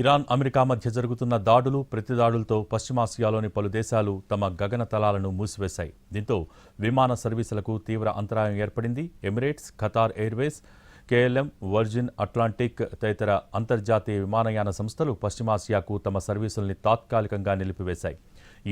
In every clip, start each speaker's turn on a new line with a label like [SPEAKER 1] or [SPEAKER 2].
[SPEAKER 1] Iran, America మధ్య జరుగుతున్న దాడులు, ప్రతిదాడులతో పశ్చిమాసియాలోని పలు దేశాలు తమ గగనతలాలను మూసివేశాయి. దీంతో విమాన సర్వీసులకు తీవ్ర అంతరాయం ఏర్పడింది. Emirates, Qatar Airways, KLM, virgin Atlantic తదితర అంతర్జాతీయ విమానయాన సంస్థలు పశ్చిమాసియాకు తమ సర్వీసుల్ని తాత్కాలికంగా నిలిపివేశాయి.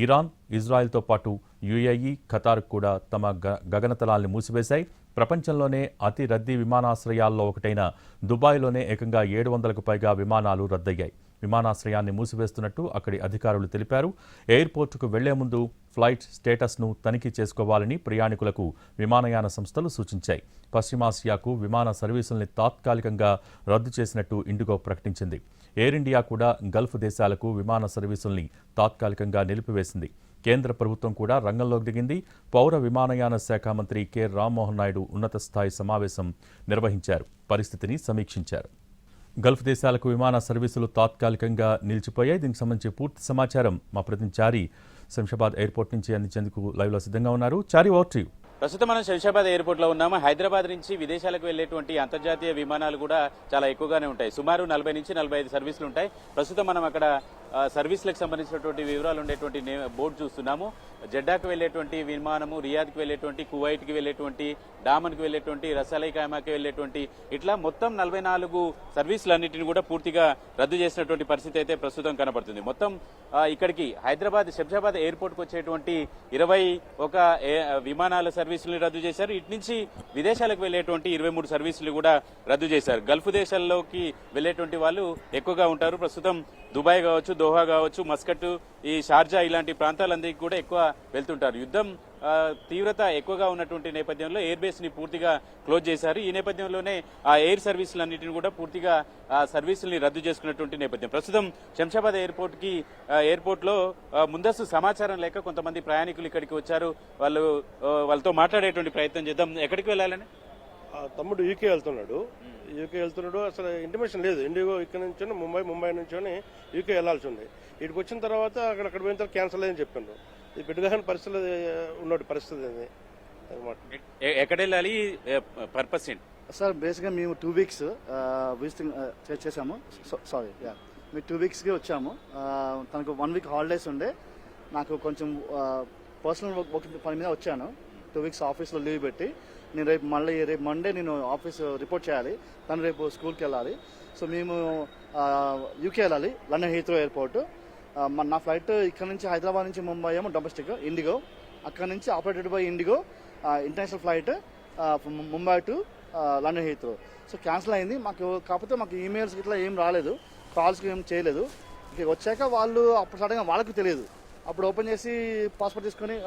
[SPEAKER 1] ఇరాన్, ఇజ్రాయెల్తో పాటు యుఏఈ, ఖతార్ కూడా తమ గగనతలాల్ని మూసివేశాయి. ప్రపంచంలోనే అతి రద్దీ విమానాశ్రయాల్లో ఒకటైన దుబాయ్లోనే ఏకంగా 700కు పైగా విమానాలు రద్దయ్యాయి. విమానాశ్రయాన్ని మూసివేస్తున్నట్టు అక్కడి అధికారులు తెలిపారు. ఎయిర్పోర్టుకు వెళ్లే ముందు ఫ్లైట్ స్టేటస్ను తనిఖీ చేసుకోవాలని ప్రయాణికులకు విమానయాన సంస్థలు సూచించాయి. పశ్చిమాసియాకు విమాన సర్వీసుల్ని తాత్కాలికంగా రద్దు చేసినట్టు ఇండిగో ప్రకటించింది. ఎయిర్ ఇండియా కూడా గల్ఫ్ దేశాలకు విమాన సర్వీసుల్ని తాత్కాలికంగా నిలిపివేసింది. కేంద్ర ప్రభుత్వం కూడా రంగంలోకి దిగింది. పౌర విమానయాన శాఖ మంత్రి కె రామ్మోహన్ నాయుడు ఉన్నత స్థాయి సమావేశం నిర్వహించారు. పరిస్థితిని సమీక్షించారు. గల్ఫ్ దేశాలకు విమాన సర్వీసులు తాత్కాలికంగా నిలిచిపోయాయి. దీనికి సంబంధించి పూర్తి సమాచారం మా ప్రతినిధి చారి శంషాబాద్ ఎయిర్పోర్ట్ నుంచి అందించేందుకు లైవ్లో సిద్ధంగా ఉన్నారు. చారి, ఓవర్ టు యు.
[SPEAKER 2] ప్రస్తుతం మనం శంషాబాద్ ఎయిర్పోర్ట్లో ఉన్నాము. హైదరాబాద్ నుంచి విదేశాలకు వెళ్లేటువంటి అంతర్జాతీయ విమానాలు కూడా చాలా ఎక్కువగానే ఉంటాయి. సుమారు 40 నుంచి 45 సర్వీసులు ఉంటాయి. ప్రస్తుతం మనం అక్కడ సర్వీసులకు సంబంధించినటువంటి వివరాలు ఉండేటువంటి బోర్డు చూస్తున్నాము. జెడ్డాకు వెళ్లేటువంటి విమానము, రియాద్కి వెళ్లేటువంటి, కువైట్కి వెళ్లేటువంటి, డామన్కి వెళ్లేటువంటి, రసలై ఖైమాకి వెళ్లేటువంటి ఇట్లా మొత్తం 44 సర్వీసులన్నింటినీ కూడా పూర్తిగా రద్దు చేసినటువంటి పరిస్థితి అయితే ప్రస్తుతం కనబడుతుంది. మొత్తం ఇక్కడికి హైదరాబాద్ శంషాబాద్ ఎయిర్పోర్ట్కి వచ్చేటువంటి 21 విమానాల సర్వీసులు రద్దు చేశారు. ఇటు నుంచి విదేశాలకు వెళ్లేటువంటి 23 సర్వీసులు కూడా రద్దు చేశారు. గల్ఫ్ దేశాల్లోకి వెళ్లేటువంటి వాళ్ళు ఎక్కువగా ఉంటారు. ప్రస్తుతం దుబాయ్ కావచ్చు, దోహా కావచ్చు, మస్కట్, ఈ షార్జా ఇలాంటి ప్రాంతాలందరికీ కూడా ఎక్కువ వెళ్తుంటారు. యుద్ధం తీవ్రత ఎక్కువగా ఉన్నటువంటి నేపథ్యంలో ఎయిర్ బేస్ ని పూర్తిగా క్లోజ్ చేశారు. ఈ నేపథ్యంలోనే ఆ ఎయిర్ సర్వీసులన్నింటినీ కూడా పూర్తిగా ఆ సర్వీసుల్ని రద్దు చేసుకున్నటువంటి నేపథ్యం. ప్రస్తుతం శంషాబాద్ ఎయిర్పోర్ట్ లో ముందస్తు సమాచారం లేక కొంతమంది ప్రయాణికులు ఇక్కడికి వచ్చారు. వాళ్ళతో మాట్లాడేటువంటి ప్రయత్నం చేద్దాం. ఎక్కడికి వెళ్ళాలని?
[SPEAKER 3] తమ్ముడు యూకే వెళ్తున్నాడు. అసలు ఇంటిమేషన్ లేదు. ఇండిగో ఇక్కడ నుంచి ముంబై నుంచి యూకే వెళ్లాల్సి ఉంది. ఇక్కడికి వచ్చిన తర్వాత అక్కడ పోయిన తర్వాత క్యాన్సిల్ అయ్యని చెప్పిండ్రు. ఇది బిడ్డగాని పరిస్థితి
[SPEAKER 2] ఎక్కడ వెళ్ళాలి? పర్పస్ ఏంటి
[SPEAKER 4] సార్? బేసిక్గా మేము 2 వీక్స్ చేసాము. సారీ, మేము 2 వీక్స్కి వచ్చాము. తనకు 1 వీక్ హాలిడేస్ ఉండే. నాకు కొంచెం పర్సనల్ పని మీద వచ్చాను. 2 వీక్స్ ఆఫీస్లో లీవ్ పెట్టి నేను రేపు మండే నేను ఆఫీస్ రిపోర్ట్ చేయాలి. తను రేపు స్కూల్కి వెళ్ళాలి. సో మేము యూకే వెళ్ళాలి, లండన్ హీత్రో ఎయిర్పోర్ట్. నా ఫ్లైట్ ఇక్కడ నుంచి హైదరాబాద్ నుంచి ముంబై ఏమో డొమెస్టిక్ ఇండిగో, అక్కడ నుంచి operated by IndiGo international flight Mumbai to London Heathrow. So cancel అయింది కాకపోతే మాకు ఈమెయిల్స్ ఇట్లా ఏం రాలేదు, కాల్స్కి ఏం చేయలేదు. ఇక వచ్చాక వాళ్ళు అప్పుడు సడన్గా వాళ్ళకి తెలియదు. అప్పుడు ఓపెన్ చేసి పాస్పోర్ట్ తీసుకొని,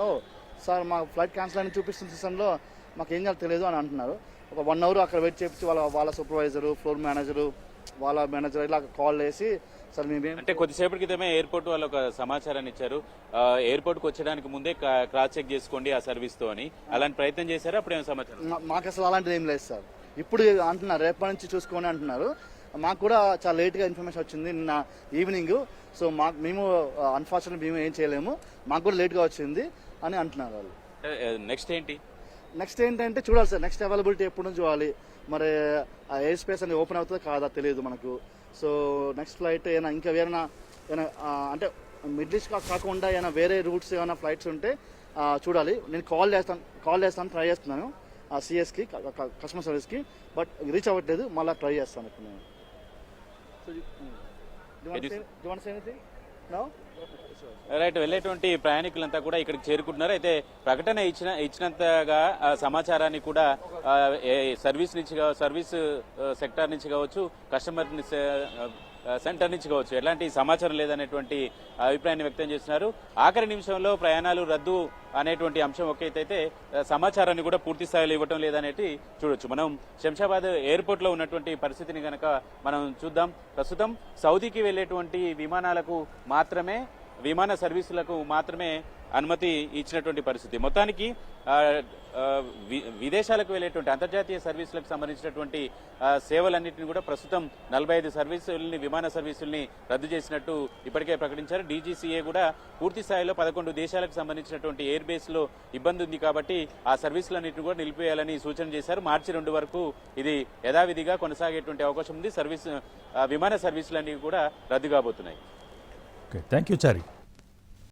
[SPEAKER 4] సార్ మా ఫ్లైట్ క్యాన్సిల్ అని చూపిస్తున్న సిస్టంలో మాకు ఏం చేయాలో తెలియదు అని అంటున్నారు. ఒక 1 అవర్ అక్కడ వెయిట్ చేపించి వాళ్ళ సూపర్వైజరు, ఫ్లోర్ మేనేజరు, వాళ్ళ మేనేజర్ ఇలా కాల్ చేసి, సార్ మేము
[SPEAKER 2] అంటే కొద్దిసేపటి క్రితమే ఎయిర్పోర్ట్ వాళ్ళు ఒక సమాచారాన్ని ఇచ్చారు. ఎయిర్పోర్ట్కి వచ్చడానికి ముందే క్రాస్ చెక్ చేసుకోండి ఆ సర్వీస్తో అని. అలాంటి ప్రయత్నం చేశారు? అప్పుడు ఏమైనా సమాచారం?
[SPEAKER 4] మాకు అసలు అలాంటిది ఏం లేదు సార్. ఇప్పుడు అంటున్నారు రేపటి నుంచి చూసుకోండి అంటున్నారు. మాకు కూడా చాలా లేట్గా ఇన్ఫర్మేషన్ వచ్చింది నిన్న ఈవినింగ్. సో మేము అన్ఫార్చునేట్ మేము ఏం చేయలేము, మాకు కూడా లేట్గా వచ్చింది అని అంటున్నారు వాళ్ళు. నెక్స్ట్ ఏంటంటే చూడాలి సార్. నెక్స్ట్ అవైలబిలిటీ ఎప్పుడు నుంచి చూడాలి. మరి ఆ ఎయిర్ స్పేస్ అనేది ఓపెన్ అవుతుందో కాదా తెలియదు మనకు. సో నెక్స్ట్ ఫ్లైట్ ఇంకా ఏమైనా అంటే మిడిల్ ఈస్ట్ కాకుండా ఏమైనా వేరే రూట్స్ ఏమైనా ఫ్లైట్స్ ఉంటే చూడాలి. నేను కాల్ చేస్తాను, ట్రై చేస్తున్నాను సిఎస్కి, కస్టమర్ సర్వీస్కి. బట్ రీచ్ అవ్వట్లేదు, మళ్ళీ ట్రై చేస్తాను ఇప్పుడు నేను.
[SPEAKER 2] రైట్, వెళ్ళేటువంటి ప్రయాణికులంతా కూడా ఇక్కడికి చేరుకుంటున్నారు. అయితే ప్రకటన ఇచ్చినంతగా సమాచారాన్ని కూడా సర్వీస్ సెక్టార్ నుంచి కావచ్చు, కస్టమర్ సెంటర్ నుంచి కావచ్చు, ఎలాంటి సమాచారం లేదనేటువంటి అభిప్రాయాన్ని వ్యక్తం చేస్తున్నారు. ఆఖరి నిమిషంలో ప్రయాణాలు రద్దు అనేటువంటి అంశం ఒక్కైతే సమాచారాన్ని కూడా పూర్తి స్థాయిలో ఇవ్వటం లేదనేది చూడొచ్చు. మనం శంషాబాద్ ఎయిర్పోర్ట్ లో ఉన్నటువంటి పరిస్థితిని కనుక మనం చూద్దాం. ప్రస్తుతం సౌదీకి వెళ్లేటువంటి విమానాలకు మాత్రమే విమాన సర్వీసులకు మాత్రమే అనుమతి ఇచ్చినటువంటి పరిస్థితి. మొత్తానికి విదేశాలకు వెళ్ళేటువంటి అంతర్జాతీయ సర్వీసులకు సంబంధించినటువంటి సేవలన్నింటినీ కూడా ప్రస్తుతం 45 సర్వీసుల్ని విమాన సర్వీసుల్ని రద్దు చేసినట్టు ఇప్పటికే ప్రకటించారు. డీజీసీఏ కూడా పూర్తి స్థాయిలో 11 దేశాలకు సంబంధించినటువంటి ఎయిర్ బేస్ లో ఇబ్బంది ఉంది కాబట్టి ఆ సర్వీసులన్నింటినీ కూడా నిలిపివేయాలని సూచన చేశారు. మార్చి 2 వరకు ఇది యథావిధిగా కొనసాగేటువంటి అవకాశం ఉంది. విమాన సర్వీసులన్నీ కూడా రద్దు కాబోతున్నాయి.
[SPEAKER 1] Okay, thank you Chari.